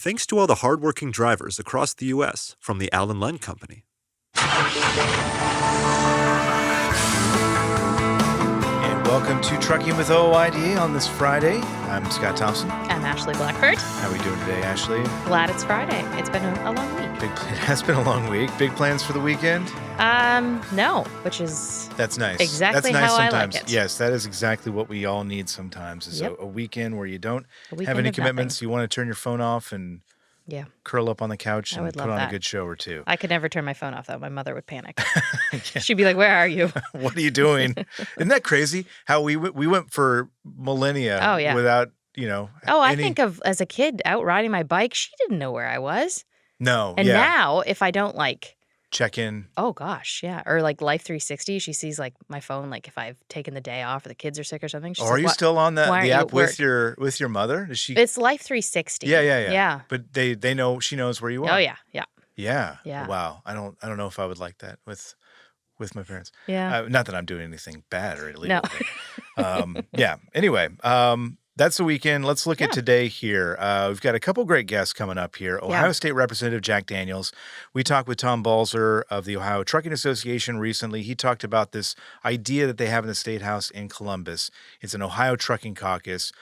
thanks to all the hardworking drivers across the U.S. from the Allen Lund Company. And welcome to Trucking with OID on this Friday. I'm Scott Thompson. I'm Ashley Blackford. How are we doing today, Ashley? Glad it's Friday. It's been a long week. It has been a long week. Big plans for the weekend? No, which is That's nice. exactly That's nice how sometimes. I like it. Yes, that is exactly what we all need sometimes, is Yep. a weekend where you don't A weekend have any of commitments. nothing. You want to turn your phone off and Yeah, curl up on the couch I and would put love on a that. good show or two. I could never turn my phone off, though. My mother would panic. She'd be like, where are you? What are you doing? Isn't that crazy? How we went for millennia Oh, yeah. without, I any... think of as a kid out riding my bike, she didn't know where I was. No, And yeah. now, if I don't Check in. oh gosh, yeah. Or Life 360, she sees my phone, if I've taken the day off or the kids are sick or something. She's Are like, you still on the why aren't you app at work? with your mother? Is she? It's Life 360. Yeah. Yeah. But they know, she knows where you are. Oh, yeah. Yeah. Yeah. Yeah. Wow. I don't know if I would like that with my parents. Yeah. Not that I'm doing anything bad or illegal. No. But, yeah. Anyway, that's the weekend. Let's look at today here. We've got a couple great guests coming up here. Ohio State Representative Jack Daniels. We talked with Tom Balzer of the Ohio Trucking Association recently. He talked about this idea that they have in the statehouse in Columbus. It's an Ohio Trucking Caucus.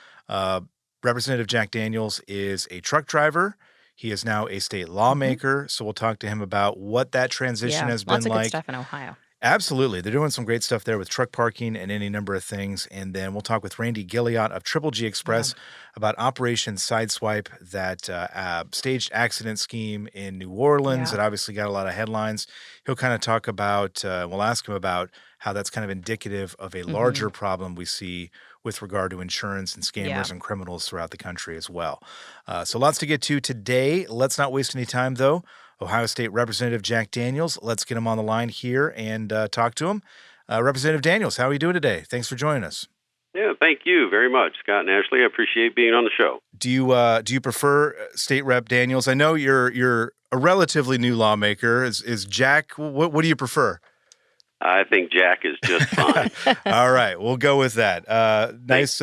Representative Jack Daniels is a truck driver. He is now a state lawmaker. So we'll talk to him about what that transition has been lots of like. good stuff in Ohio. Absolutely. They're doing some great stuff there with truck parking and any number of things. And then we'll talk with Randy Guillot of Triple G Express about Operation Sideswipe, that staged accident scheme in New Orleans that obviously got a lot of headlines. He'll kind of talk about, we'll ask him about how that's kind of indicative of a larger problem we see with regard to insurance and scammers and criminals throughout the country as well. So lots to get to today. Let's not waste any time, though. Ohio State Representative Jack Daniels. Let's get him on the line here and talk to him. Representative Daniels, how are you doing today? Thanks for joining us. Yeah, thank you very much, Scott and Ashley. I appreciate being on the show. Do you prefer State Rep Daniels? I know you're a relatively new lawmaker. Is Jack? What do you prefer? I think Jack is just fine. All right, we'll go with that. Nice.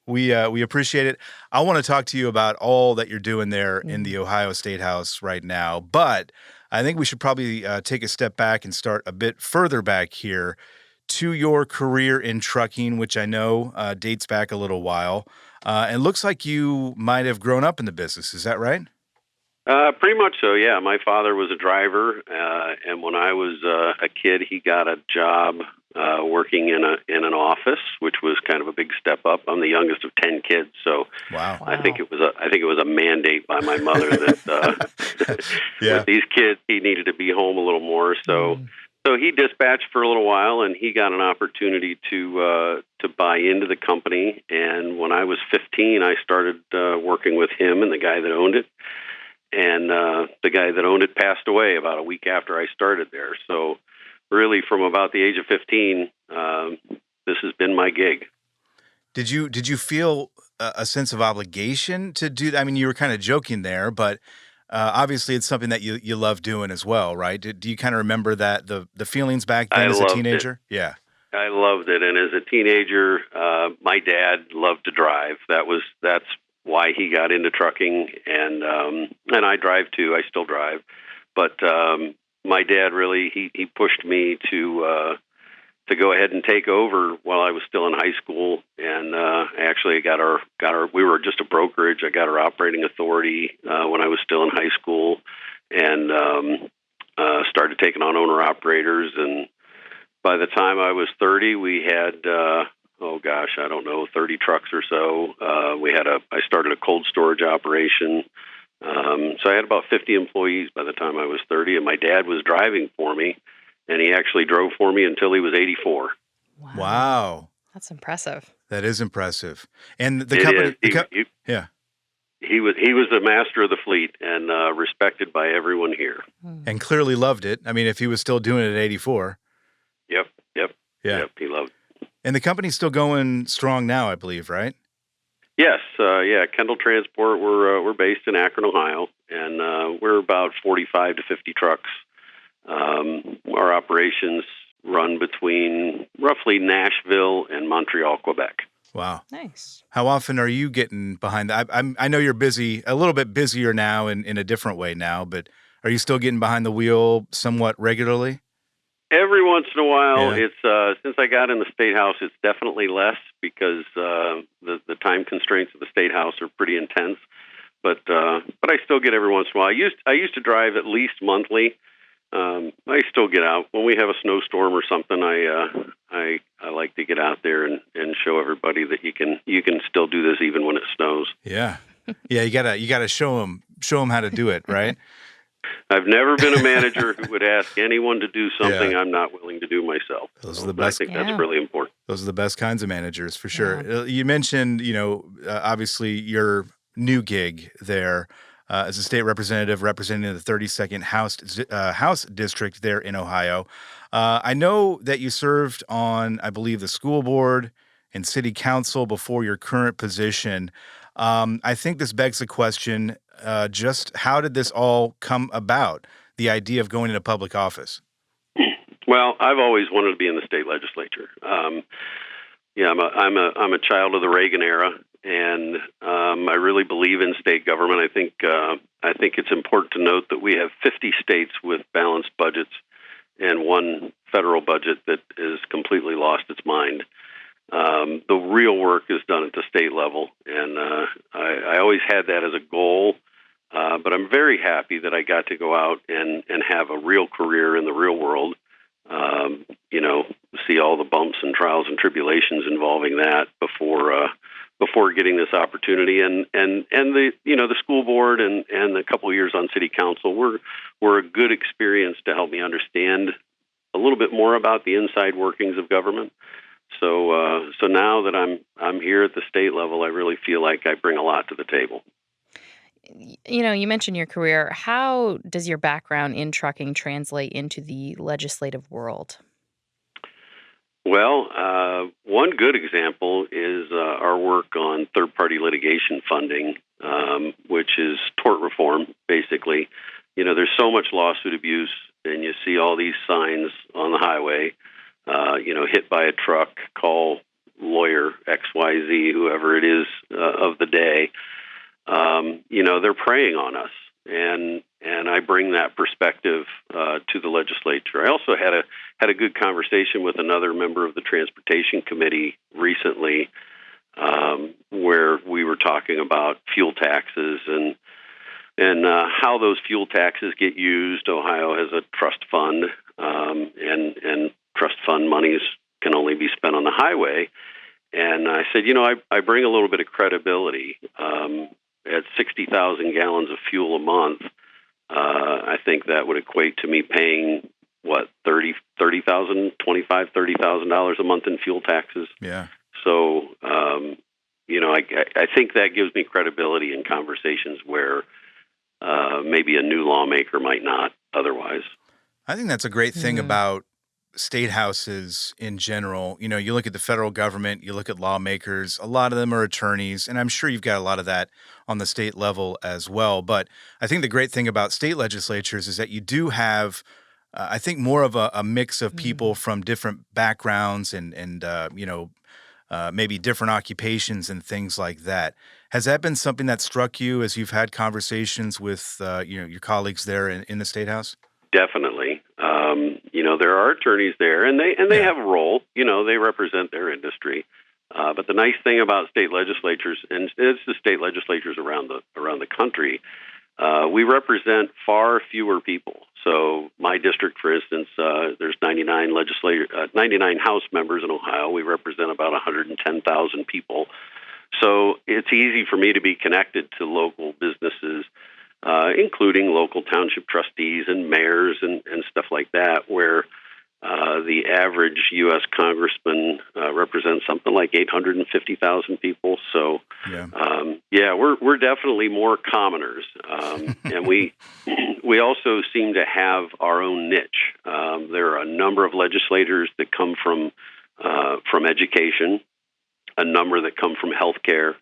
We appreciate it. I want to talk to you about all that you're doing there in the Ohio State House right now, but I think we should probably take a step back and start a bit further back here to your career in trucking, which I know dates back a little while. And looks like you might have grown up in the business. Is that right? Pretty much so, yeah. My father was a driver, and when I was a kid, he got a job working in an office, which was kind of a big step up. I'm the youngest of 10 kids, so wow. I think it was a mandate by my mother that with these kids, he needed to be home a little more. So he dispatched for a little while, and he got an opportunity to buy into the company. And when I was 15, I started working with him and the guy that owned it. And the guy that owned it passed away about a week after I started there. So really, from about the age of 15, this has been my gig. Did you feel a sense of obligation to do that? I mean, you were kind of joking there, but obviously it's something that you love doing as well, right? Do you kind of remember that the feelings back then as a teenager? Yeah. I loved it. And as a teenager, my dad loved to drive. That's why he got into trucking, and I drive too. I still drive, but my dad really he pushed me to go ahead and take over while I was still in high school, and actually got our. We were just a brokerage. I got our operating authority when I was still in high school, and started taking on owner operators. And by the time I was 30, we had. 30 trucks or so. I started a cold storage operation. So I had about 50 employees by the time I was 30, and my dad was driving for me, and he actually drove for me until he was 84. Wow. That's impressive. That is impressive. And the company, he was the master of the fleet and respected by everyone here. And clearly loved it. I mean, if he was still doing it at 84. Yep, he loved it. And the company's still going strong now, I believe, right? Yes, Kendall Transport. We're based in Akron, Ohio, and we're about 45 to 50 trucks. Our operations run between roughly Nashville and Montreal, Quebec. Wow. Nice. How often are you getting behind the I know you're busy, a little bit busier now in a different way now, but are you still getting behind the wheel somewhat regularly? Every once in a while, Yeah. it's since I got in the state house, it's definitely less because the time constraints of the state house are pretty intense. But I still get every once in a while. I used to drive at least monthly. I still get out when we have a snowstorm or something. I like to get out there and show everybody that you can still do this even when it snows. Yeah. Yeah, you gotta show them how to do it, right? I've never been a manager who would ask anyone to do something Yeah. I'm not willing to do myself. Those are So the best. I think Yeah. that's really important. Those are the best kinds of managers for sure. Yeah. You mentioned, obviously your new gig there as a state representative representing the 32nd House District there in Ohio. I know that you served on, I believe, the school board and city council before your current position. I think this begs the question, just how did this all come about, the idea of going into public office? Well, I've always wanted to be in the state legislature. Yeah, I'm a child of the Reagan era, and I really believe in state government. I think it's important to note that we have 50 states with balanced budgets and one federal budget that is completely lost its mind. The real work is done at the state level, and I always had that as a goal. But I'm very happy that I got to go out and have a real career in the real world. See all the bumps and trials and tribulations involving that before getting this opportunity, and the school board and a couple of years on city council were a good experience to help me understand a little bit more about the inside workings of government. So now that I'm here at the state level, I really feel like I bring a lot to the table. You mentioned your career. How does your background in trucking translate into the legislative world? Well, one good example is our work on third-party litigation funding, which is tort reform, basically. There's so much lawsuit abuse, and you see all these signs on the highway, hit by a truck, call lawyer XYZ, whoever it is of the day. They're preying on us, and I bring that perspective to the legislature. I also had a good conversation with another member of the Transportation Committee recently, where we were talking about fuel taxes and how those fuel taxes get used. Ohio has a trust fund, and trust fund monies can only be spent on the highway. And I said, I bring a little bit of credibility. At 60,000 gallons of fuel a month, I think that would equate to me paying $30,000 a month in fuel taxes. Yeah. So, I think that gives me credibility in conversations where maybe a new lawmaker might not otherwise. I think that's a great thing about state houses in general. You look at the federal government, you look at lawmakers, a lot of them are attorneys, and I'm sure you've got a lot of that on the state level as well. But I think the great thing about state legislatures is that you do have, I think, more of a mix of people from different backgrounds and maybe different occupations and things like that. Has that been something that struck you as you've had conversations with your colleagues there in the state house? Definitely. There are attorneys there, and they have a role. They represent their industry. But the nice thing about state legislatures, and it's the state legislatures around the country, we represent far fewer people. So my district, for instance, there's 99 House members in Ohio. We represent about 110,000 people. So it's easy for me to be connected to local businesses, including local township trustees and mayors and stuff like that, where the average U.S. congressman represents something like 850,000 people. So, we're definitely more commoners, and we also seem to have our own niche. There are a number of legislators that come from education, a number that come from healthcare.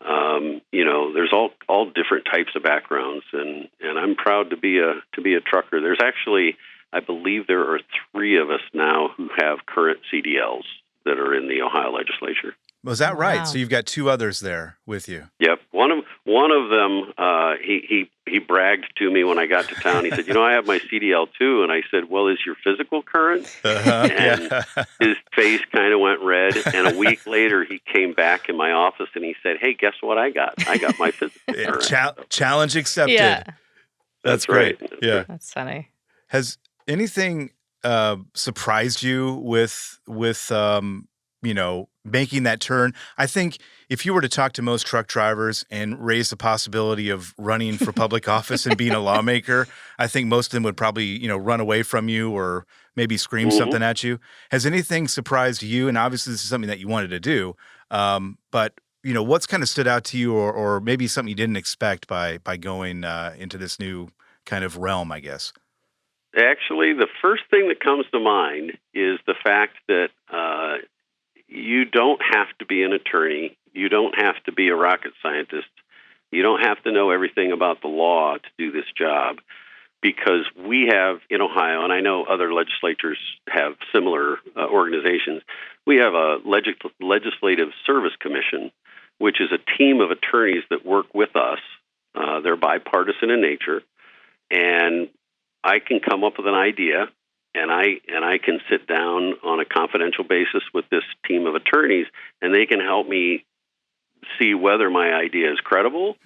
There's all different types of backgrounds, and I'm proud to be a trucker. There's actually, I believe there are 3 of us now who have current CDLs that are in the Ohio legislature. Was that right? Wow. So you've got two others there with you. Yep. One of them, he bragged to me when I got to town. He said, "I have my CDL too." And I said, "Well, is your physical current?" And his face kind of went red. And a week later, he came back in my office and he said, "Hey, guess what I got? I got my physical current." Challenge accepted. Yeah. That's great. right. Yeah. That's funny. Has anything surprised you with making that turn? I think if you were to talk to most truck drivers and raise the possibility of running for public office and being a lawmaker, I think most of them would probably, run away from you or maybe scream something at you. Has anything surprised you? And obviously this is something that you wanted to do. But what's kind of stood out to you or maybe something you didn't expect by going into this new kind of realm, I guess? Actually, the first thing that comes to mind is the fact that you don't have to be an attorney. You don't have to be a rocket scientist. You don't have to know everything about the law to do this job, because we have in Ohio, and I know other legislatures have similar organizations, we have a legislative service commission, which is a team of attorneys that work with us. They're bipartisan in nature, and I can come up with an idea, and I can sit down on a confidential basis with this team of attorneys, and they can help me see whether my idea is credible,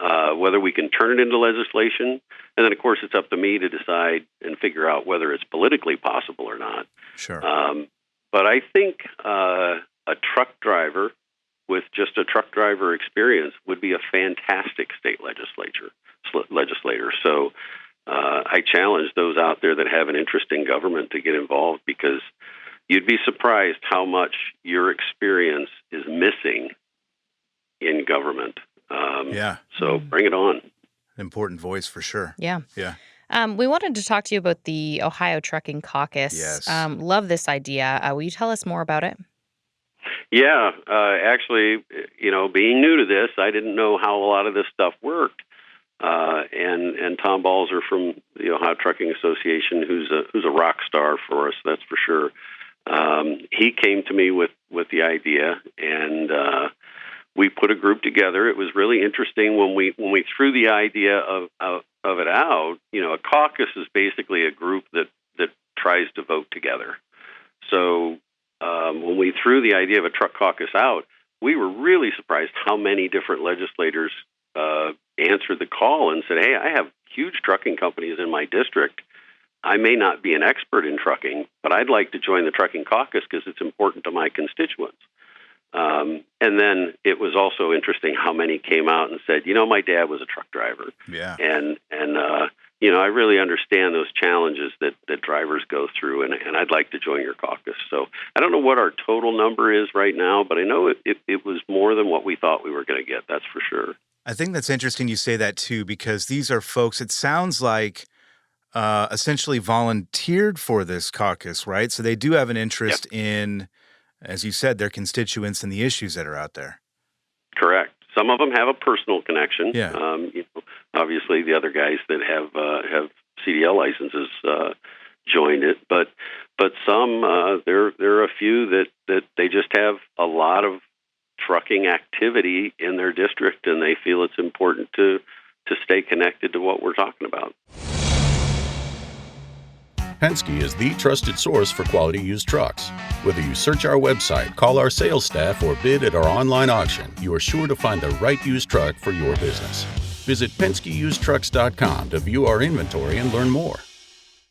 whether we can turn it into legislation, and then, of course, it's up to me to decide and figure out whether it's politically possible or not. Sure. But I think a truck driver with just a truck driver experience would be a fantastic state legislator. So I challenge those out there that have an interest in government to get involved, because you'd be surprised how much your experience is missing in government. So bring it on. Important voice for sure. Yeah. Yeah. We wanted to talk to you about the Ohio Trucking Caucus. Yes. Love this idea. Will you tell us more about it? Yeah. Actually, being new to this, I didn't know how a lot of this stuff worked. And Tom Balzer from the Ohio Trucking Association, who's a rock star for us, that's for sure. He came to me with the idea, and we put a group together. It was really interesting when we threw the idea of it out. A caucus is basically a group that tries to vote together. So when we threw the idea of a truck caucus out, we were really surprised how many different legislators answered the call and said, "Hey, I have huge trucking companies in my district. I may not be an expert in trucking, but I'd like to join the trucking caucus because it's important to my constituents." And then it was also interesting how many came out and said, "My dad was a truck driver." Yeah. And I really understand those challenges that drivers go through, and I'd like to join your caucus. So I don't know what our total number is right now, but I know it was more than what we thought we were going to get. That's for sure. I think that's interesting you say that too, because these are folks, it sounds like, essentially volunteered for this caucus, right? So they do have an interest in, as you said, their constituents and the issues that are out there. Correct. Some of them have a personal connection. Yeah. Obviously, the other guys that have CDL licenses joined it, but some there are a few that they just have a lot of trucking activity in their district, and they feel it's important to stay connected to what we're talking about. Penske is the trusted source for quality used trucks. Whether you search our website, call our sales staff, or bid at our online auction, you are sure to find the right used truck for your business. Visit PenskeUsedTrucks.com to view our inventory and learn more.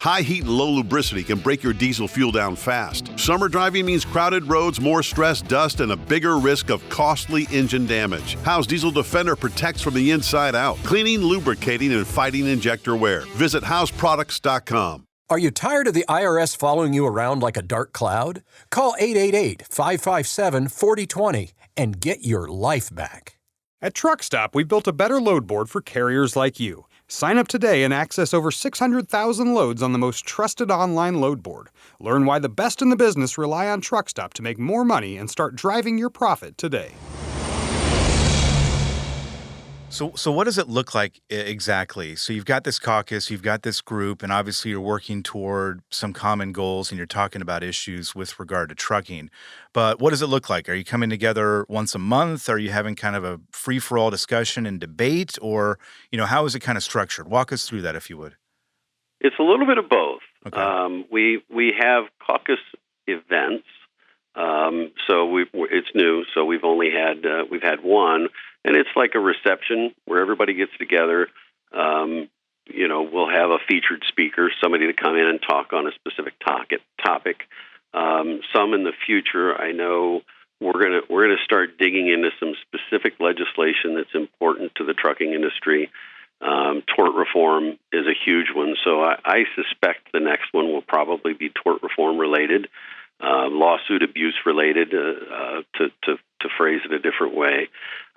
High heat and low lubricity can break your diesel fuel down fast. Summer driving means crowded roads, more stress, dust, and a bigger risk of costly engine damage. Howe's Diesel Defender protects from the inside out, cleaning, lubricating, and fighting injector wear. Visit Howe'sProducts.com. Are you tired of the IRS following you around like a dark cloud? Call 888-557-4020 and get your life back. At Truck Stop, we built a better load board for carriers like you. Sign up today and access over 600,000 loads on the most trusted online load board. Learn why the best in the business rely on Truck Stop to make more money and start driving your profit today. So what does it look like exactly? So you've got this caucus, you've got this group, and obviously you're working toward some common goals and you're talking about issues with regard to trucking. But what does it look like? Are you coming together once a month? Are you having kind of a free-for-all discussion and debate? Or, how is it kind of structured? Walk us through that, if you would. It's a little bit of both. Okay. We have caucus events. It's new, so we've had one, and it's like a reception where everybody gets together. We'll have a featured speaker, somebody to come in and talk on a specific topic. Some in the future, I know we're gonna start digging into some specific legislation that's important to the trucking industry. Tort reform is a huge one, so I suspect the next one will probably be tort reform related. Lawsuit abuse related, to phrase it a different way,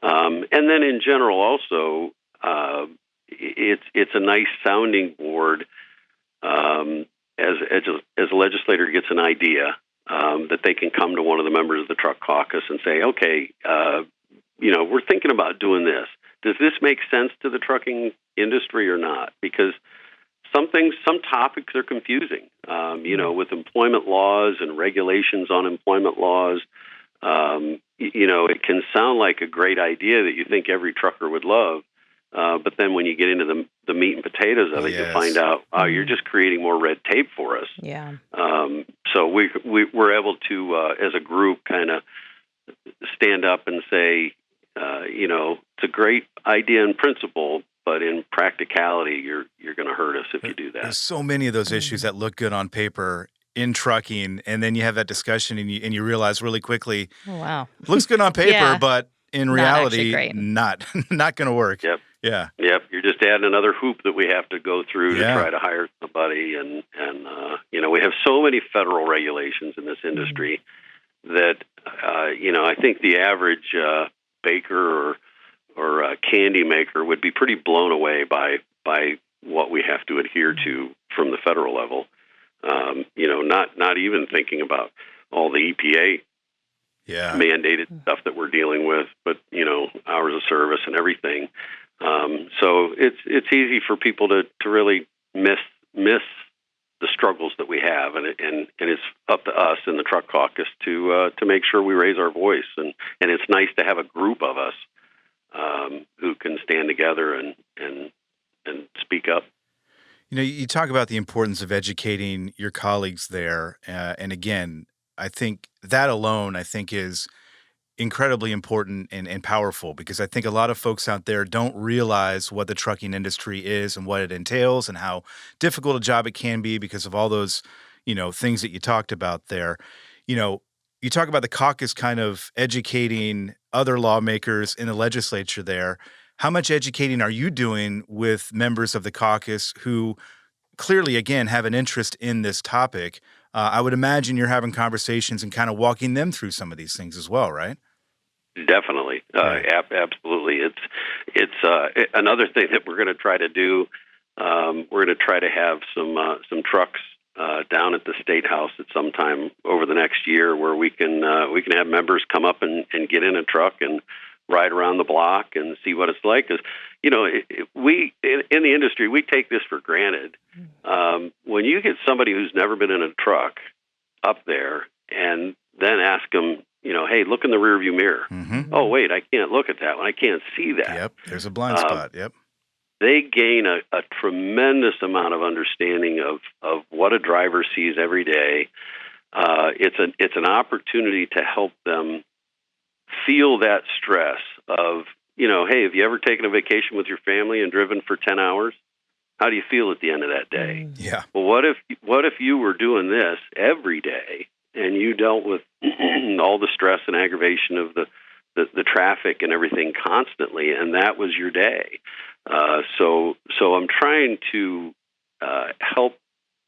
and then in general also, it's a nice sounding board as a legislator gets an idea that they can come to one of the members of the truck caucus and say, okay, we're thinking about doing this. Does this make sense to the trucking industry or not? Because some topics are confusing, with employment laws and regulations on employment laws. It can sound like a great idea that you think every trucker would love, but then when you get into the meat and potatoes of it, Yes. you find out, you're just creating more red tape for us. Yeah. So we're able to, as a group, kind of stand up and say, it's a great idea in principle, but in practicality, you're going to hurt us if you do that. There's so many of those issues that look good on paper in trucking, and then you have that discussion and you realize really quickly, Oh, wow. looks good on paper, Yeah. but in Not reality, actually great. not going to work. Yep. Yeah. Yep, you're just adding another hoop that we have to go through to Yeah. try to hire somebody, and we have so many federal regulations in this industry that I think the average baker or candy maker would be pretty blown away by what we have to adhere to from the federal level. Not even thinking about all the EPA mandated stuff that we're dealing with, but hours of service and everything. So it's easy for people to really miss the struggles that we have, and it's up to us in the truck caucus to make sure we raise our voice, and it's nice to have a group of us who can stand together and speak up. You talk about the importance of educating your colleagues there, and again, I think that alone, is incredibly important and powerful, because I think a lot of folks out there don't realize what the trucking industry is and what it entails and how difficult a job it can be because of all those, things that you talked about there. You talk about the caucus kind of educating other lawmakers in the legislature there. How much educating are you doing with members of the caucus who clearly, again, have an interest in this topic? I would imagine you're having conversations and kind of walking them through some of these things as well, right? Definitely, absolutely. It's another thing that we're going to try to do. We're going to try to have some trucks down at the statehouse at some time over the next year, where we can have members come up and get in a truck and ride around the block and see what it's like. Because we in the industry, we take this for granted. When you get somebody who's never been in a truck up there and then ask them, hey, look in the rearview mirror. Mm-hmm. Oh, wait, I can't look at that one. I can't see that. Yep, there's a blind spot. Yep. They gain a tremendous amount of understanding of what a driver sees every day. It's an opportunity to help them feel that stress of, hey, have you ever taken a vacation with your family and driven for 10 hours? How do you feel at the end of that day? Yeah. Well, what if you were doing this every day and you dealt with all the stress and aggravation of the traffic and everything constantly, and that was your day? So I'm trying to help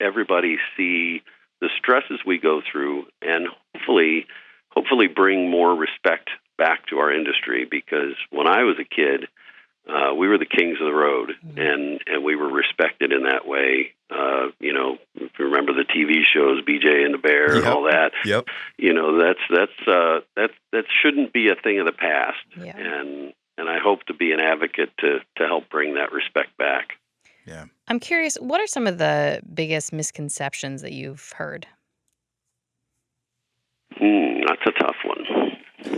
everybody see the stresses we go through, and hopefully bring more respect back to our industry. Because when I was a kid, we were the kings of the road, and we were respected in that way. If you remember the TV shows, BJ and the Bear, and all that. Yep. That shouldn't be a thing of the past. Yeah. And I hope to be an advocate to help bring that respect back. Yeah. I'm curious, what are some of the biggest misconceptions that you've heard? That's a tough one.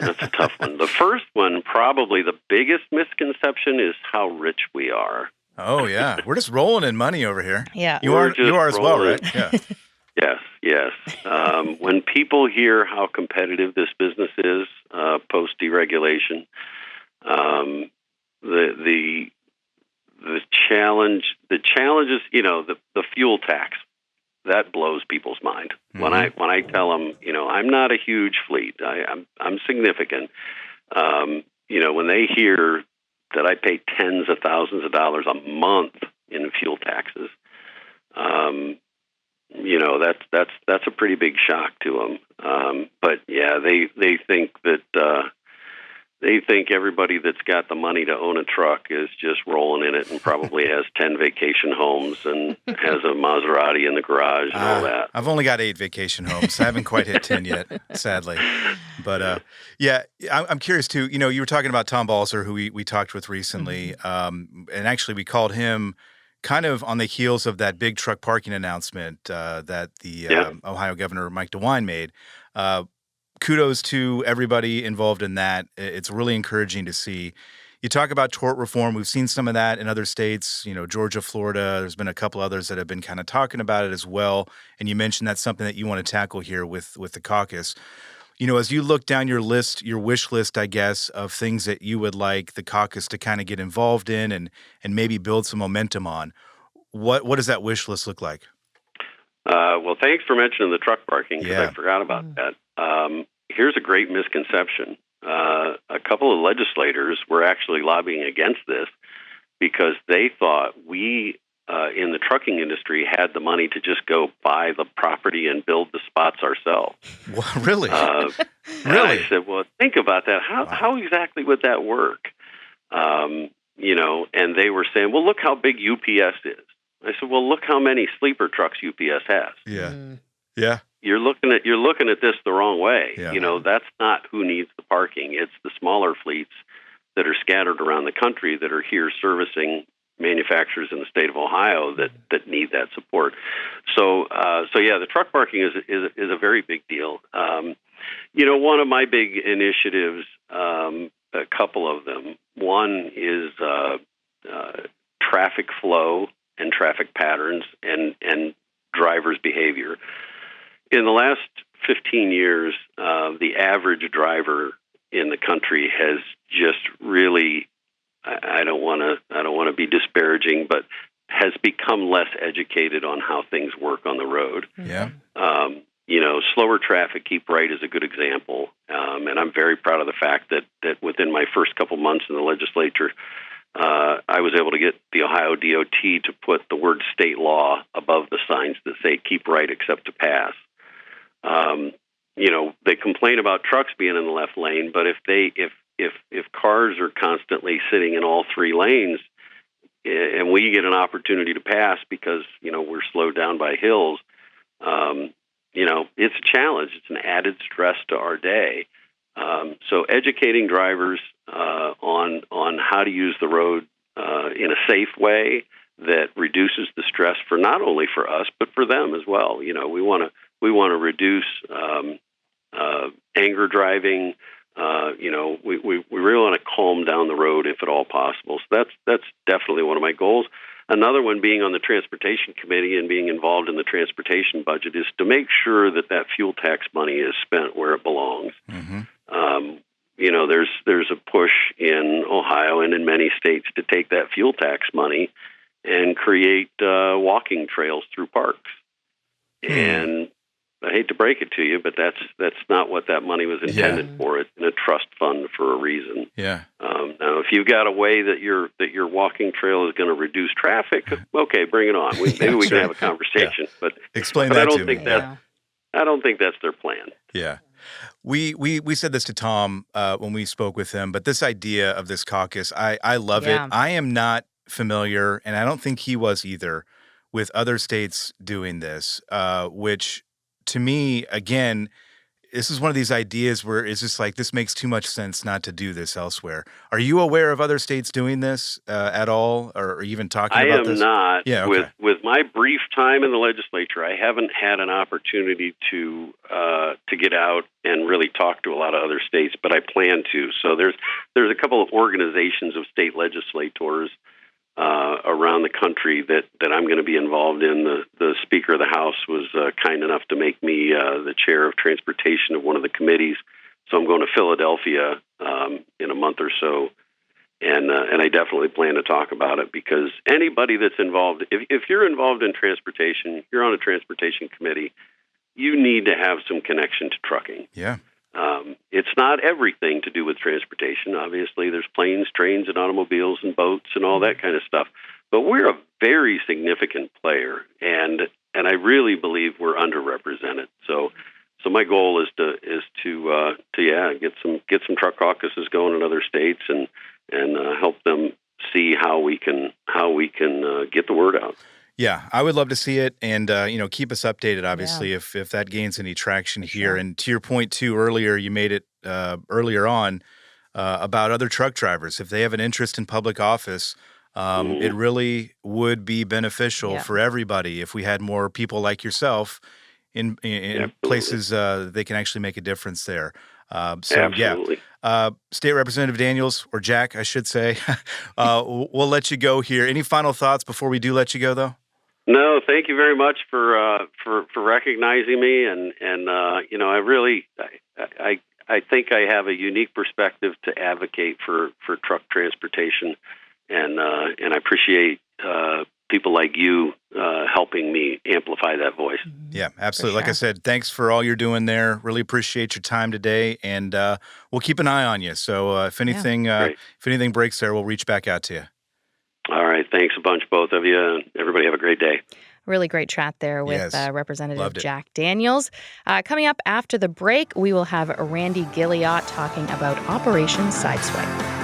That's a tough one. The first one, probably the biggest misconception, is how rich we are. Oh yeah, we're just rolling in money over here. Yeah. You We're are just as well, rolling. right? Yeah. Yes. When people hear how competitive this business is post deregulation, the challenges, the fuel tax, that blows people's mind. Mm-hmm. When I tell them, I'm not a huge fleet, I'm significant. When they hear that I pay tens of thousands of dollars a month in fuel taxes, that's a pretty big shock to them. But yeah, they think that they think everybody that's got the money to own a truck is just rolling in it and probably has 10 vacation homes and has a Maserati in the garage and all that. I've only got 8 vacation homes. I haven't quite hit 10 yet, sadly. But yeah, I'm curious too. You were talking about Tom Balzer, who we talked with recently, and actually we called him kind of on the heels of that big truck parking announcement that the Ohio Governor Mike DeWine made. Kudos to everybody involved in that. It's really encouraging to see. You talk about tort reform. We've seen some of that in other states, Georgia, Florida. There's been a couple others that have been kind of talking about it as well. And you mentioned that's something that you want to tackle here with the caucus. As you look down your list, your wish list, I guess, of things that you would like the caucus to kind of get involved in and maybe build some momentum on, what does that wish list look like? Well, thanks for mentioning the truck parking, because I forgot about that. Here's a great misconception. A couple of legislators were actually lobbying against this because they thought we in the trucking industry had the money to just go buy the property and build the spots ourselves. Well, really? And I said, well, think about that. How exactly would that work? And they were saying, well, look how big UPS is. I said, well, look how many sleeper trucks UPS has. Yeah. Yeah. You're looking at this the wrong way. Yeah. That's not who needs the parking. It's the smaller fleets that are scattered around the country that are here servicing manufacturers in the state of Ohio that need that support. So yeah, the truck parking is a very big deal. One of my big initiatives, a couple of them. One is traffic flow and traffic patterns and drivers' behavior. In the last 15 years, the average driver in the country has just really, I don't want to be disparaging, but has become less educated on how things work on the road. Yeah. Slower traffic, keep right is a good example. And I'm very proud of the fact that within my first couple months in the legislature, I was able to get the Ohio DOT to put the word state law above the signs that say keep right except to pass. They complain about trucks being in the left lane, but if cars are constantly sitting in all 3 lanes, and we get an opportunity to pass because we're slowed down by hills, it's a challenge. It's an added stress to our day. So educating drivers on how to use the road in a safe way that reduces the stress for not only for us but for them as well. We want to reduce anger driving. We really want to calm down the road if at all possible. So that's definitely one of my goals. Another one, being on the transportation committee and being involved in the transportation budget, is to make sure that fuel tax money is spent where it belongs. Mm-hmm. There's a push in Ohio and in many states to take that fuel tax money and create walking trails through parks. And I hate to break it to you, but that's not what that money was intended for. It's in a trust fund for a reason. Yeah. Now, if you've got a way that your walking trail is going to reduce traffic, okay, bring it on. Maybe we can have a conversation. But explain but that I don't to think me. I don't think that's their plan. Yeah. We said this to Tom when we spoke with him, but this idea of this caucus, I love it. I am not familiar, and I don't think he was either, with other states doing this, which to me, again, this is one of these ideas where it's just like, this makes too much sense not to do this elsewhere. Are you aware of other states doing this at all, or even talking about this? I am not. Yeah, okay. With my brief time in the legislature, I haven't had an opportunity to get out and really talk to a lot of other states, but I plan to. So there's a couple of organizations of state legislators around the country that I'm going to be involved in. The Speaker of the House was kind enough to make me the chair of transportation of one of the committees. So I'm going to Philadelphia in a month or so, and I definitely plan to talk about it, because anybody that's involved, if you're involved in transportation, you're on a transportation committee, you need to have some connection to trucking. Yeah. It's not everything to do with transportation. Obviously, there's planes, trains, and automobiles and boats and all that kind of stuff. But we're a very significant player, and I really believe we're underrepresented. So my goal is to get some truck caucuses going in other states and help them see how we can get the word out. Yeah, I would love to see it, and keep us updated, obviously, if that gains any traction here. And to your point, too, earlier, you made it earlier on about other truck drivers. If they have an interest in public office, it really would be beneficial for everybody if we had more people like yourself in places they can actually make a difference there. Absolutely. State Representative Daniels, or Jack, I should say, we'll let you go here. Any final thoughts before we do let you go, though? No, thank you very much for recognizing me, and I think I have a unique perspective to advocate for truck transportation, and I appreciate people like you helping me amplify that voice. Yeah, absolutely. Like I said, thanks for all you're doing there. Really appreciate your time today, and we'll keep an eye on you. So if anything breaks there, we'll reach back out to you. All right. Thanks a bunch, both of you. And everybody have a great day. Really great chat there with Representative Loved it. Jack Daniels. Coming up after the break, we will have Randy Guillot talking about Operation Sideswipe.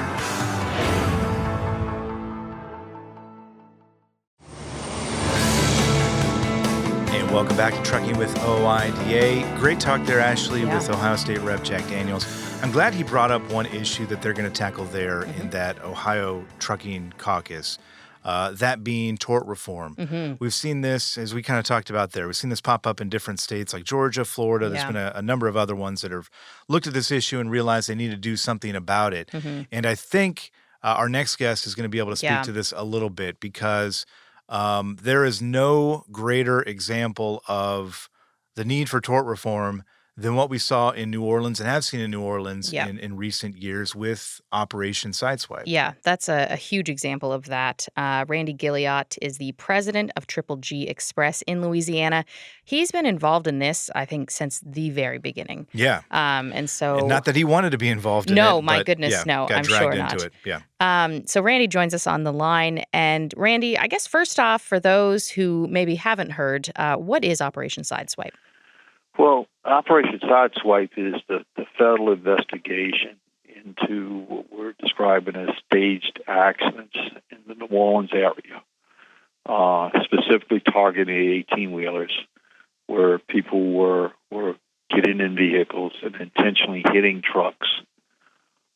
Welcome back to Trucking with OIDA. Great talk there, Ashley, with Ohio State Rep. Jack Daniels. I'm glad he brought up one issue that they're going to tackle there in that Ohio Trucking Caucus, that being tort reform. We've seen this, as we kind of talked about there, we've seen this pop up in different states like Georgia, Florida. There's been a number of other ones that have looked at this issue and realized they need to do something about it. And I think our next guest is going to be able to speak to this a little bit, because there is no greater example of the need for tort reform than what we saw in New Orleans and have seen in New Orleans in recent years with Operation Sideswipe. Yeah, that's a huge example of that. Randy Guillot is the president of Triple G Express in Louisiana. He's been involved in this, I think, since the very beginning. Yeah. And not that he wanted to be involved in it. No, my goodness, no, got I'm dragged sure into not. it. Yeah. So Randy joins us on the line. And Randy, I guess first off, for those who maybe haven't heard, what is Operation Sideswipe? Well, Operation Sideswipe is the federal investigation into what we're describing as staged accidents in the New Orleans area, specifically targeting 18-wheelers, where people were getting in vehicles and intentionally hitting trucks,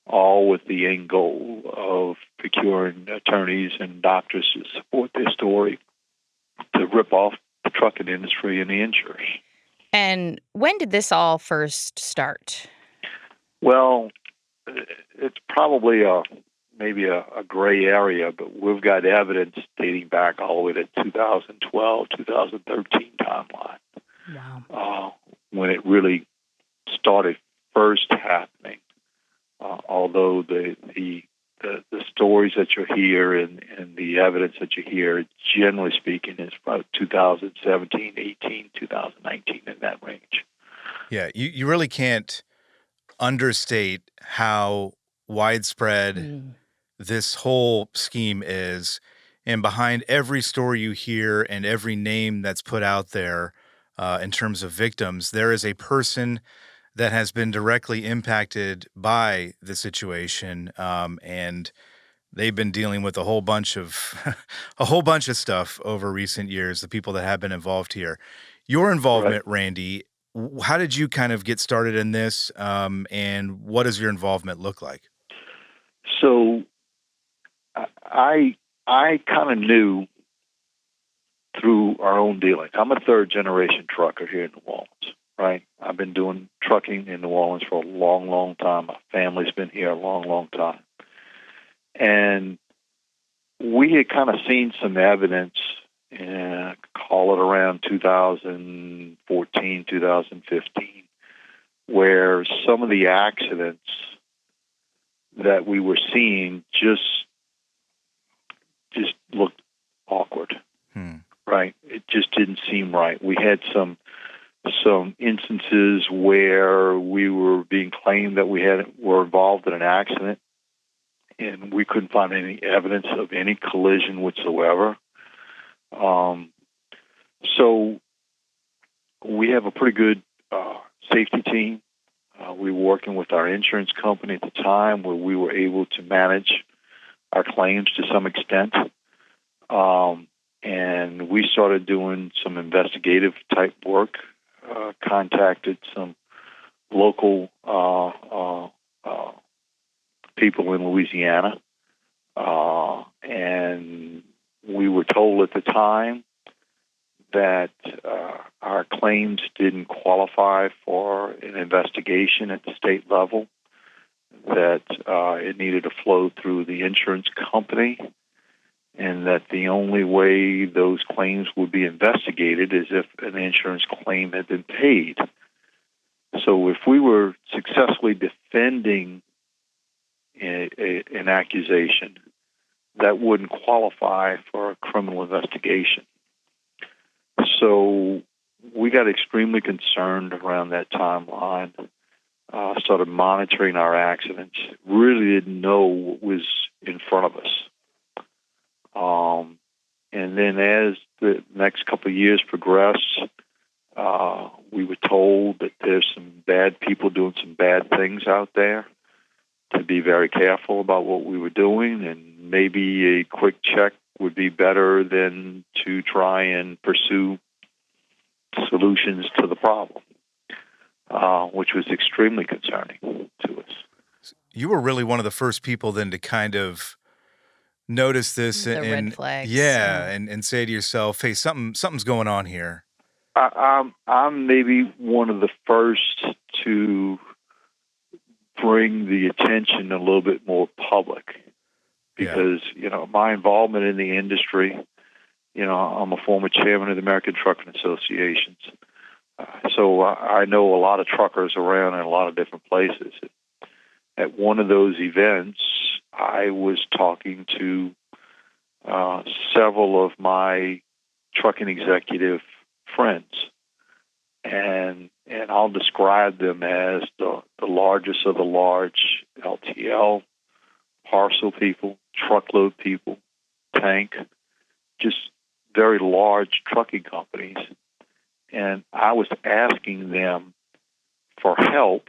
all with the end goal of procuring attorneys and doctors to support their story, to rip off the trucking industry and the insurers. And when did this all first start? Well, it's probably maybe a gray area, but we've got evidence dating back all the way to 2012, 2013 timeline. Wow. When it really started first happening. Although the stories that you hear and the evidence that you hear, generally speaking, is about 2017, 18, 2019, in that range. Yeah, you really can't understate how widespread this whole scheme is. And behind every story you hear and every name that's put out there in terms of victims, there is a person that has been directly impacted by the situation, and they've been dealing with a whole bunch of stuff over recent years. The people that have been involved here, your involvement, Randy, How did you kind of get started in this, and what does your involvement look like? So I kind of knew through our own dealings. I'm a third generation trucker here in New Orleans, right? I've been doing trucking in New Orleans for a long, long time. My family's been here a long, long time. And we had kind of seen some evidence, call it around 2014, 2015, where some of the accidents that we were seeing just looked awkward, right? It just didn't seem right. We had some instances where we were being claimed that were involved in an accident, and we couldn't find any evidence of any collision whatsoever. So we have a pretty good safety team. We were working with our insurance company at the time, where we were able to manage our claims to some extent. And we started doing some investigative type work, contacted some local people in Louisiana, and we were told at the time that our claims didn't qualify for an investigation at the state level, that it needed to flow through the insurance company, and that the only way those claims would be investigated is if an insurance claim had been paid. So if we were successfully defending an accusation, that wouldn't qualify for a criminal investigation. So we got extremely concerned around that timeline, started monitoring our accidents, really didn't know what was in front of us. And then as the next couple of years progressed, we were told that there's some bad people doing some bad things out there, to be very careful about what we were doing, and maybe a quick check would be better than to try and pursue solutions to the problem, which was extremely concerning to us. You were really one of the first people then to kind of notice this The and red flags. yeah, and say to yourself, hey, something's going on here. I'm maybe one of the first to bring the attention a little bit more public, because my involvement in the industry, I'm a former chairman of the American Trucking Associations, so I know a lot of truckers around in a lot of different places. At one of those events, I was talking to several of my trucking executive friends, and I'll describe them as the largest of the large LTL, parcel people, truckload people, tank, just very large trucking companies. And I was asking them for help,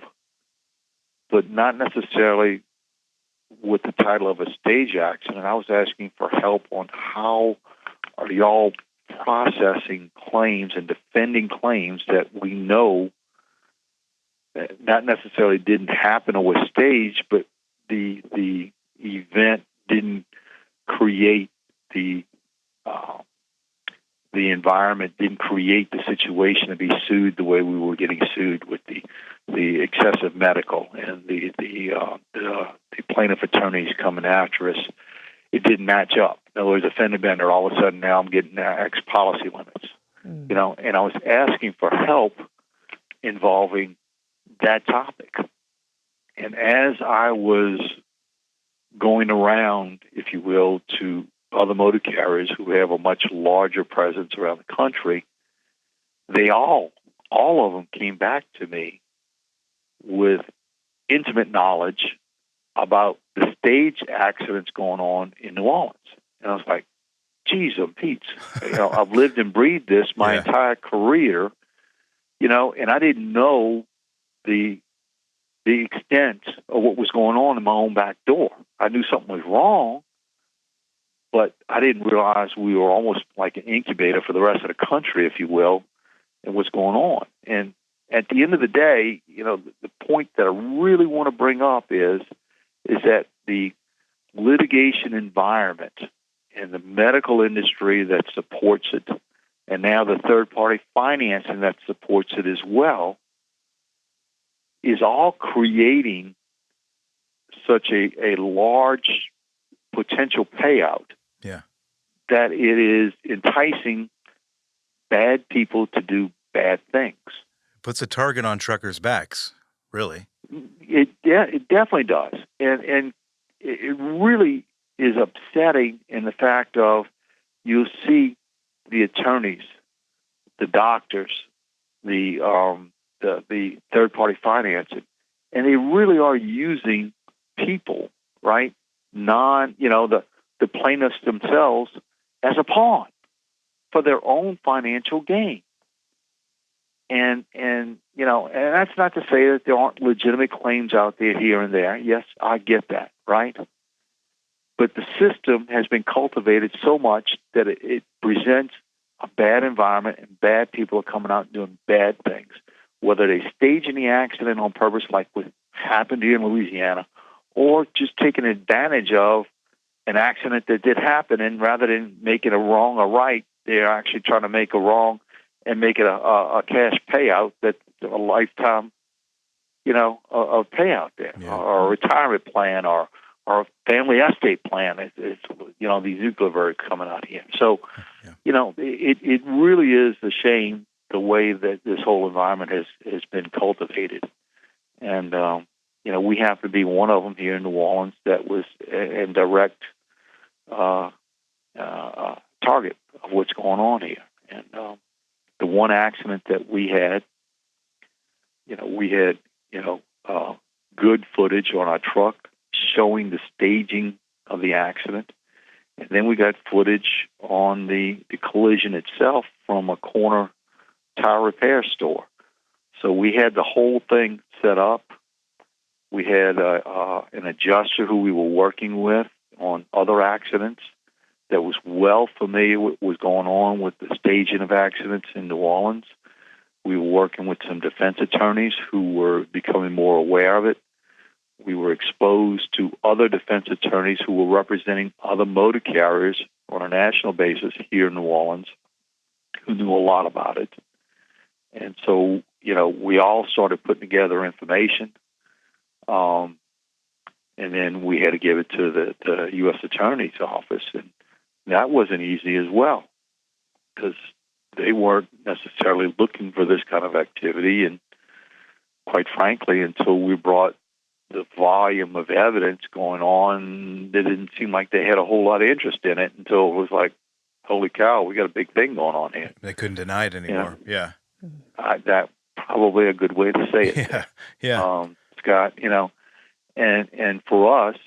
but not necessarily with the title of a stage accident. I was asking for help on how are y'all processing claims and defending claims that we know that not necessarily didn't happen or was staged, but the event didn't create the environment, didn't create the situation to be sued the way we were getting sued with the excessive medical and the plaintiff attorneys coming after us. It didn't match up. In other words, a fender bender, all of a sudden now I'm getting X policy limits. And I was asking for help involving that topic. And as I was going around, if you will, to other motor carriers who have a much larger presence around the country, they all of them came back to me with intimate knowledge about the stage accidents going on in New Orleans. And I was like, geez, Pete, I've lived and breathed this my entire career, and I didn't know the extent of what was going on in my own back door. I knew something was wrong, but I didn't realize we were almost like an incubator for the rest of the country, if you will, and what's going on. And at the end of the day, the point that I really want to bring up is that the litigation environment and the medical industry that supports it, and now the third-party financing that supports it as well, is all creating such a large potential payout that it is enticing bad people to do bad things. Puts a target on truckers' backs, really. It definitely does. And it really is upsetting in the fact of you'll see the attorneys, the doctors, the third-party financing, and they really are using people, right? The plaintiffs themselves as a pawn for their own financial gain. And that's not to say that there aren't legitimate claims out there here and there. Yes, I get that, right? But the system has been cultivated so much that it presents a bad environment, and bad people are coming out and doing bad things, whether they staging the accident on purpose like what happened here in Louisiana, or just taking advantage of an accident that did happen, and rather than making a wrong a right, they're actually trying to make a wrong and make it a cash payout that's a lifetime, a payout there, or a retirement plan, or a family estate plan. It's these nuclear verdicts coming out here. So, it really is a shame the way that this whole environment has been cultivated. And, we have to be one of them here in New Orleans that was in direct target of what's going on here. And the one accident that we had good footage on our truck showing the staging of the accident. And then we got footage on the collision itself from a corner tire repair store. So we had the whole thing set up. We had an adjuster who we were working with on other accidents that was well familiar with what was going on with the staging of accidents in New Orleans. We were working with some defense attorneys who were becoming more aware of it. We were exposed to other defense attorneys who were representing other motor carriers on a national basis here in New Orleans who knew a lot about it. And so, we all started putting together information. And then we had to give it to the U.S. Attorney's Office. And that wasn't easy as well, because they weren't necessarily looking for this kind of activity. And quite frankly, until we brought the volume of evidence going on, it didn't seem like they had a whole lot of interest in it until it was like, holy cow, we got a big thing going on here. They couldn't deny it anymore. Yeah. That's probably a good way to say it. Yeah. Scott, and for us,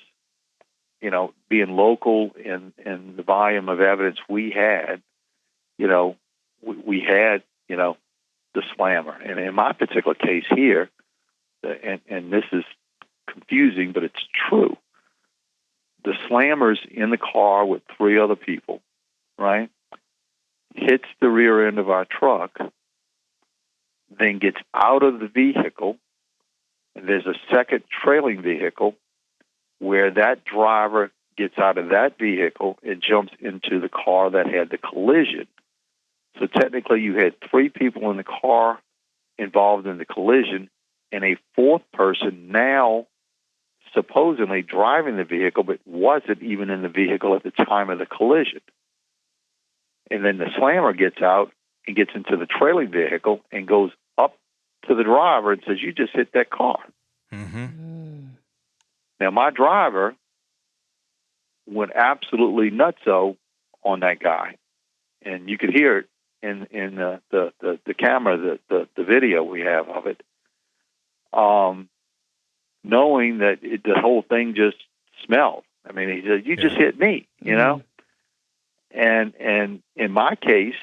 being local and the volume of evidence we had, we had, the slammer. And in my particular case here, and this is confusing, but it's true, the slammer's in the car with three other people, right? Hits the rear end of our truck, then gets out of the vehicle, and there's a second trailing vehicle where that driver gets out of that vehicle and jumps into the car that had the collision. So technically you had three people in the car involved in the collision, and a fourth person now supposedly driving the vehicle, but wasn't even in the vehicle at the time of the collision. And then the slammer gets out and gets into the trailing vehicle and goes up to the driver and says, "You just hit that car." Mm-hmm. Now, my driver went absolutely nutso on that guy, and you could hear it in the camera, the video we have of it. Knowing that the whole thing just smelled. I mean, he said, "You just hit me," And in my case,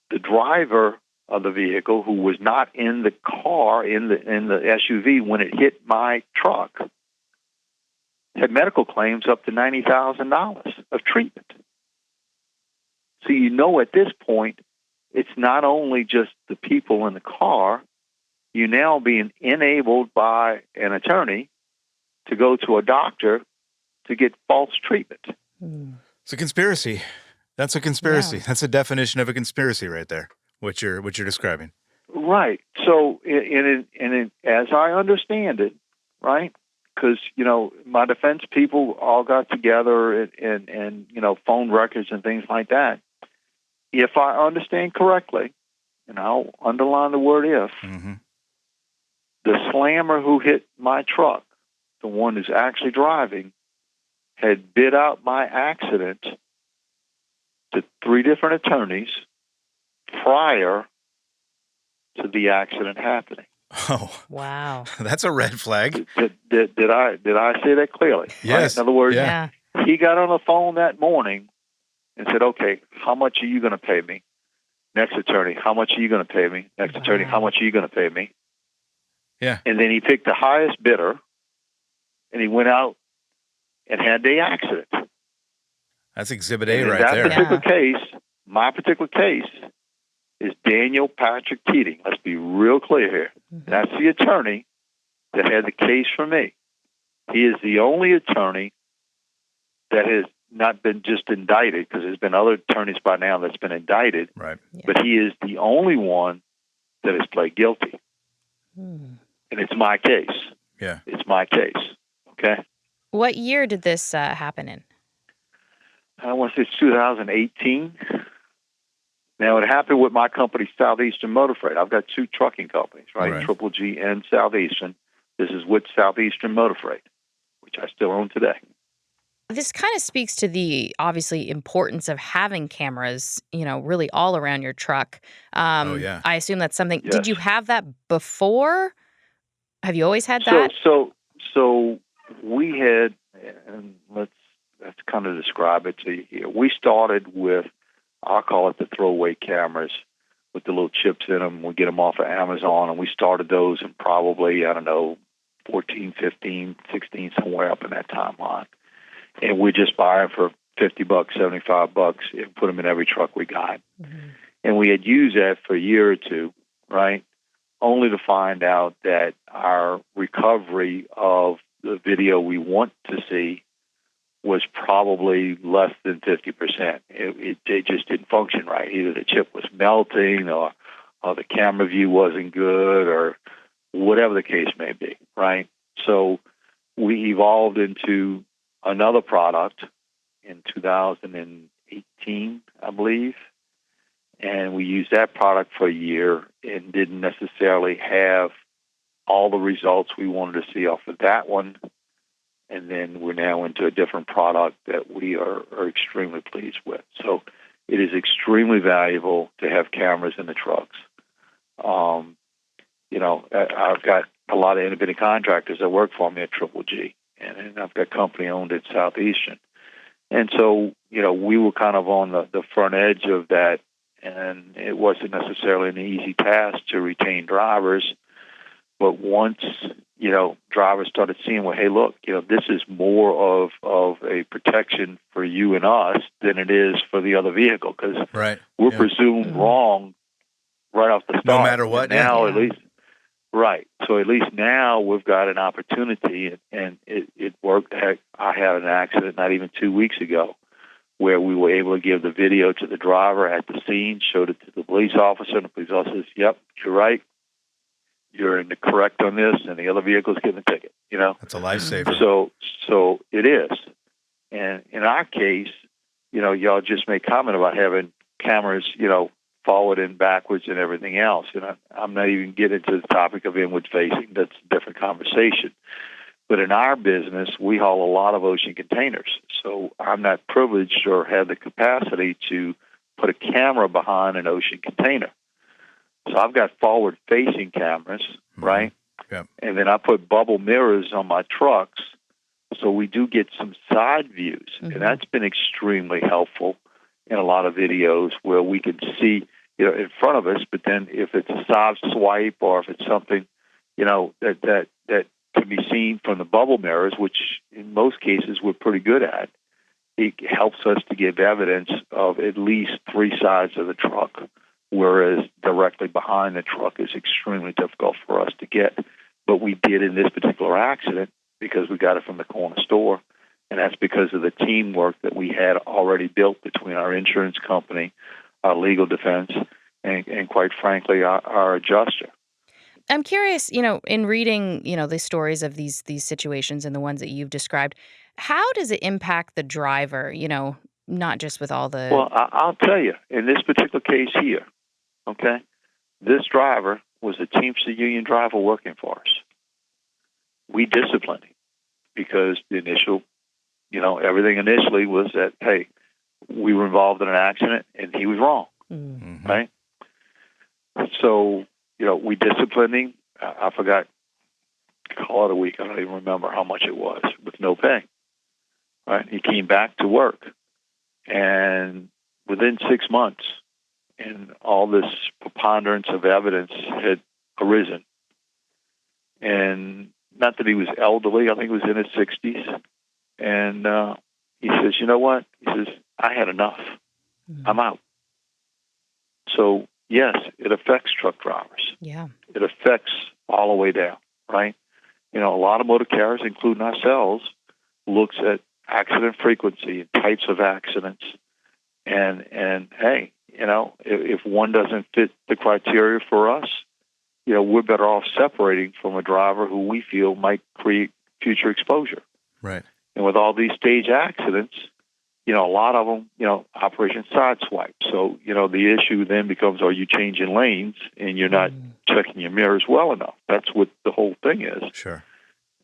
the driver of the vehicle, who was not in the car, in the SUV when it hit my truck, had medical claims up to $90,000 of treatment. So at this point, it's not only just the people in the car. You're now being enabled by an attorney to go to a doctor to get false treatment. It's a conspiracy. That's a conspiracy. Yeah. That's a definition of a conspiracy right there, what you're describing. Right. So, as I understand it, right, because, my defense people all got together and phone records and things like that. If I understand correctly, and I'll underline the word if, the slammer who hit my truck, the one who's actually driving, had bid out my accident to 3 different attorneys prior to the accident happening. Oh, Wow. that's a red flag. Did I say that clearly? Yes. Right? In other words, Yeah. he got on the phone that morning and said, "Okay, how much are you going to pay me?" Next attorney, "How much are you going to pay me?" Next attorney, "How much are you going to pay me?" Yeah. And then he picked the highest bidder, and he went out and had the accident. That's Exhibit A And right in that there. particular case, my particular case is Daniel Patrick Keating. Let's be real clear here. That's the attorney that had the case for me. He is the only attorney that has not been just indicted, because there's been other attorneys by now that's been indicted, Right. but he is the only one that has pled guilty. And it's my case. Yeah. It's my case. Okay? What year did this happen in? I want to say it's 2018. Now, it happened with my company, Southeastern Motor Freight. I've got 2 trucking companies, right? Right. Triple G and Southeastern. This is with Southeastern Motor Freight, which I still own today. This kind of speaks to the obviously importance of having cameras, really all around your truck. Oh, yeah. I assume that's something. Yes. Did you have that before? Have you always had that? So we had, and let's kind of describe it to you here. We started with, I'll call it the throwaway cameras with the little chips in them. We get them off of Amazon, and we started those in probably, 14, 15, 16, somewhere up in that timeline. And we just buy them for $50, $75, and put them in every truck we got. And we had used that for a year or two, right? Only to find out that our recovery of the video we want to see was probably less than 50%. It just didn't function right. Either the chip was melting, or the camera view wasn't good, or whatever the case may be, right? So we evolved into another product in 2018, I believe, and we used that product for a year and didn't necessarily have all the results we wanted to see off of that one. And then we're now into a different product that we are extremely pleased with. So it is extremely valuable to have cameras in the trucks. I've got a lot of independent contractors that work for me at Triple G, and I've got company owned at Southeastern. And so, we were kind of on the front edge of that, and it wasn't necessarily an easy task to retain drivers. But once, drivers started seeing, well, hey, look, this is more of a protection for you and us than it is for the other vehicle, because we're presumed wrong right off the start. No matter what. And now, at least, right. So at least now we've got an opportunity, and it worked. Heck, I had an accident not even 2 weeks ago where we were able to give the video to the driver at the scene, showed it to the police officer, and the police officer says, "Yep, you're right. You're in the correct on this," and the other vehicle's getting a ticket, That's a lifesaver. So it is. And in our case, y'all just made comment about having cameras, forward and backwards and everything else. And I'm not even getting into the topic of inward facing. That's a different conversation. But in our business, we haul a lot of ocean containers. So I'm not privileged or have the capacity to put a camera behind an ocean container. So I've got forward-facing cameras, right? Yep. And then I put bubble mirrors on my trucks, so we do get some side views. And that's been extremely helpful in a lot of videos where we can see, in front of us, but then if it's a side swipe or if it's something, that can be seen from the bubble mirrors, which in most cases we're pretty good at, it helps us to give evidence of at least 3 sides of the truck whereas directly behind the truck is extremely difficult for us to get. But we did in this particular accident because we got it from the corner store, and that's because of the teamwork that we had already built between our insurance company, our legal defense, and quite frankly, our adjuster. I'm curious, in reading, the stories of these situations and the ones that you've described, how does it impact the driver, not just with all the... Well, I'll tell you, in this particular case here, okay, this driver was a Teamster Union driver working for us. We disciplined him because the initial, everything initially was that, hey, we were involved in an accident and he was wrong, right? So, we disciplined him. I forgot, call it a week. I don't even remember how much it was, with no pay, right? He came back to work, and within 6 months, and all this preponderance of evidence had arisen. And not that he was elderly, I think he was in his 60s. And he says, you know what? He says, I had enough. I'm out. So, yes, it affects truck drivers. Yeah. It affects all the way down, right? A lot of motor carriers, including ourselves, looks at accident frequency and types of accidents. And hey, if one doesn't fit the criteria for us, we're better off separating from a driver who we feel might create future exposure. Right. And with all these stage accidents, a lot of them, Operation Sideswipe. So, the issue then becomes, are you changing lanes and you're not checking your mirrors well enough? That's what the whole thing is. Sure.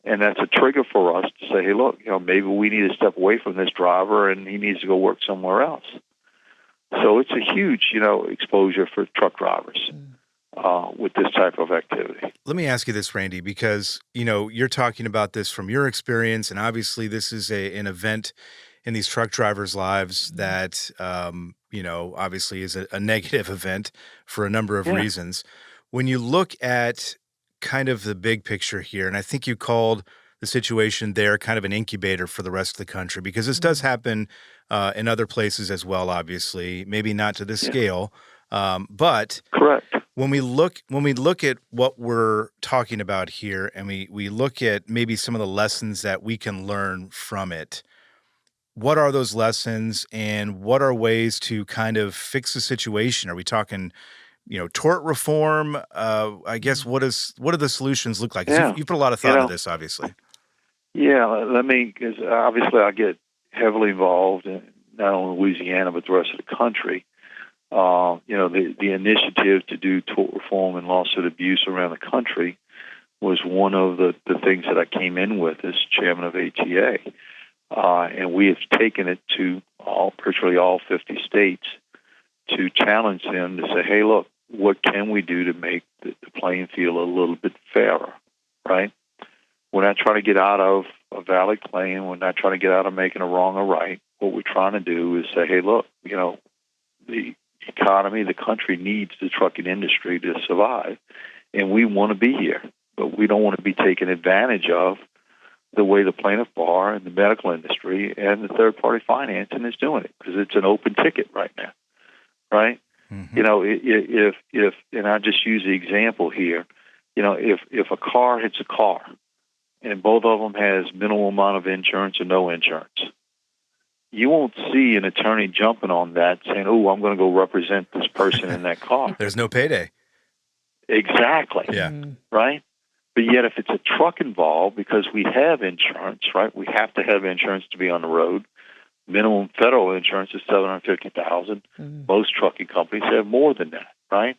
And that's a trigger for us to say, hey, look, maybe we need to step away from this driver and he needs to go work somewhere else. So it's a huge, exposure for truck drivers with this type of activity. Let me ask you this, Randy, because, you're talking about this from your experience, and obviously this is an event in these truck drivers' lives that, obviously is a negative event for a number of reasons. When you look at kind of the big picture here, and I think you called the situation there kind of an incubator for the rest of the country, because this does happen in other places as well, obviously, maybe not to this scale, but correct. When we look at what we're talking about here, and we look at maybe some of the lessons that we can learn from it, what are those lessons, and what are ways to kind of fix the situation? Are we talking, tort reform? I guess what do the solutions look like? 'Cause you put a lot of thought into this, obviously. Yeah, because obviously I get heavily involved in not only Louisiana but the rest of the country. The initiative to do tort reform and lawsuit abuse around the country was one of the things that I came in with as chairman of ATA. And we have taken it to virtually all 50 states to challenge them to say, hey, look, what can we do to make the playing field a little bit fairer, right? We're not trying to get out of a valid claim. We're not trying to get out of making a wrong or right. What we're trying to do is say, hey, look, the economy, the country needs the trucking industry to survive, and we want to be here, but we don't want to be taken advantage of the way the plaintiff bar and the medical industry and the third-party financing is doing it, because it's an open ticket right now, right? Mm-hmm. If and I just use the example here, if a car hits a car and both of them has minimal amount of insurance or no insurance, you won't see an attorney jumping on that saying, oh, I'm going to go represent this person in that car. There's no payday. Exactly. Yeah. Right? But yet if it's a truck involved, because we have insurance, right? We have to have insurance to be on the road. Minimum federal insurance is $750,000. Most trucking companies have more than that, right?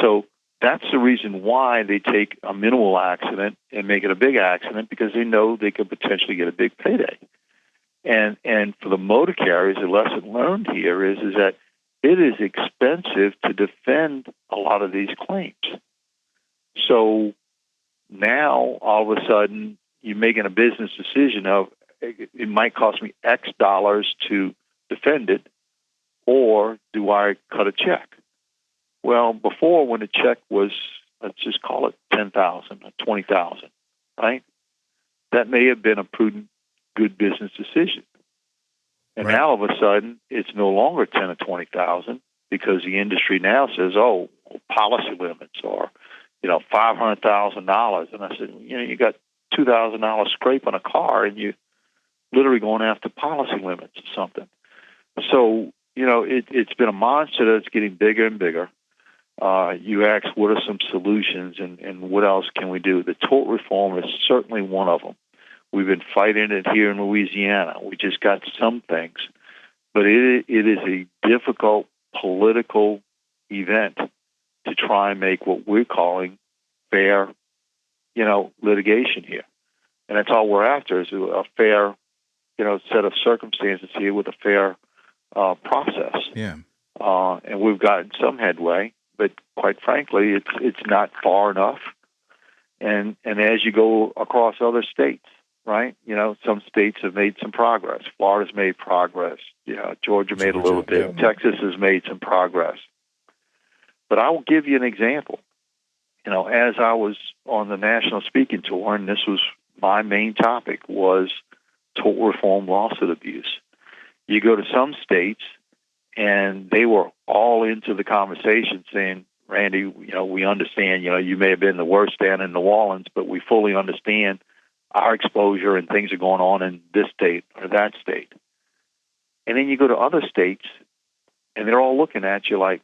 So that's the reason why they take a minimal accident and make it a big accident, because they know they could potentially get a big payday. And for the motor carriers, the lesson learned here is that it is expensive to defend a lot of these claims. So now, all of a sudden, you're making a business decision of, it might cost me X dollars to defend it, or do I cut a check? Well, before, when the check was, let's just call it $10,000 or $20,000, right? That may have been a prudent, good business decision. And now, all of a sudden, it's no longer $10,000 or $20,000, because the industry now says, oh, policy limits or, $500,000. And I said, you got $2,000 scrape on a car and you literally going after policy limits or something. So, it's been a monster that's getting bigger and bigger. You asked what are some solutions and what else can we do? The tort reform is certainly one of them. We've been fighting it here in Louisiana. We just got some things. But it is a difficult political event to try and make what we're calling fair, litigation here. And that's all we're after is a fair, set of circumstances here with a fair process. Yeah. And we've gotten some headway, but quite frankly, it's not far enough. And as you go across other states, right? Some states have made some progress. Florida's made progress. Georgia made a little bit. Yeah. Texas has made some progress. But I will give you an example. As I was on the national speaking tour, and this was my main topic, was tort reform lawsuit abuse. You go to some states, and they were all into the conversation saying, Randy, we understand, you may have been the worst down in New Orleans, but we fully understand our exposure and things are going on in this state or that state. And then you go to other states, and they're all looking at you like,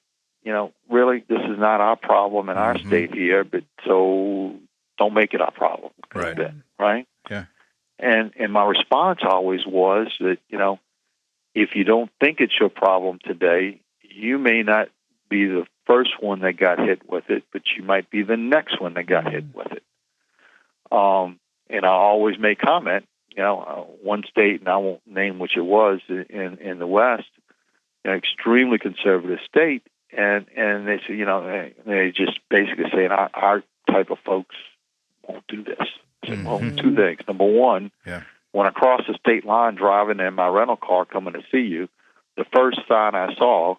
really, this is not our problem in our state here, but so don't make it our problem. Right. Right? Yeah. And my response always was that, if you don't think it's your problem today, you may not be the first one that got hit with it, but you might be the next one that got hit with it. And I always make comment, one state, and I won't name which it was in the West, extremely conservative state, and they say, they just basically saying our type of folks won't do this. Well, two things. Number one, when I crossed the state line driving in my rental car coming to see you, the first sign I saw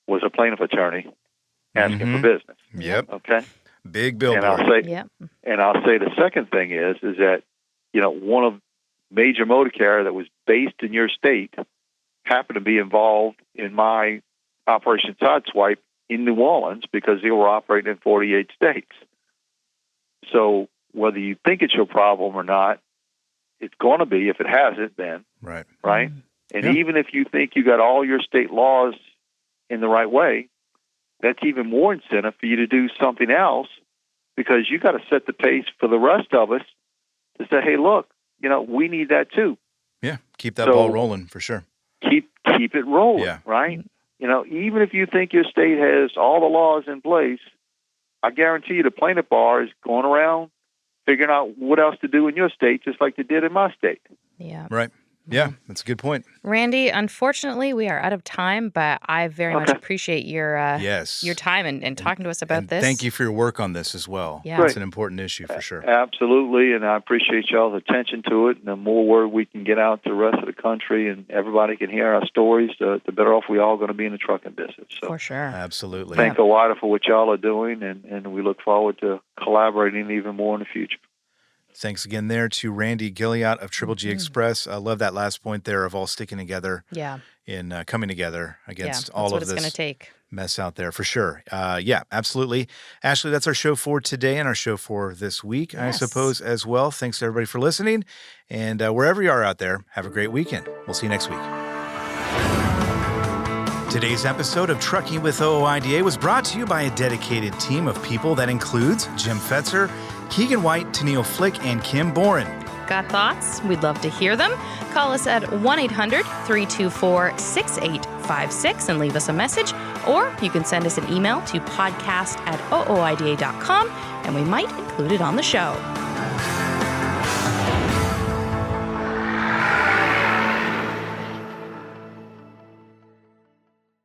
was a plaintiff attorney asking for business. Yep. Okay. Big billboard. And I'll say the second thing is that, one of major motor carrier that was based in your state happened to be involved in my Operation Sideswipe in New Orleans because they were operating in 48 states. So whether you think it's your problem or not, it's going to be if it hasn't been. Right. Right? And even if you think you got all your state laws in the right way, that's even more incentive for you to do something else because you got to set the pace for the rest of us to say, hey, look, we need that too. Yeah, keep that ball rolling for sure. Keep it rolling, right? Even if you think your state has all the laws in place, I guarantee you the plaintiff bar is going around figuring out what else to do in your state, just like they did in my state. Yeah. Right. Yeah, that's a good point. Randy, unfortunately, we are out of time, but I very much appreciate your time and talking to us about this. Thank you for your work on this as well. Yeah. It's an important issue for sure. Absolutely, and I appreciate y'all's attention to it. And the more word we can get out to the rest of the country and everybody can hear our stories, the better off we all going to be in the trucking business. So for sure. Absolutely. Thank Ohio for what y'all are doing, and we look forward to collaborating even more in the future. Thanks again there to Randy Guillot of Triple G Express. I love that last point there of all sticking together in coming together against all of this it's gonna take. Mess out there for sure. Absolutely. Ashley, that's our show for today and our show for this week, I suppose, as well. Thanks to everybody for listening. And wherever you are out there, have a great weekend. We'll see you next week. Today's episode of Trucking with OOIDA was brought to you by a dedicated team of people that includes Jim Fetzer, Keegan White, Tennille Flick, and Kim Boren. Got thoughts? We'd love to hear them. Call us at 1-800-324-6856 and leave us a message. Or you can send us an email to podcast@ooida.com, and we might include it on the show.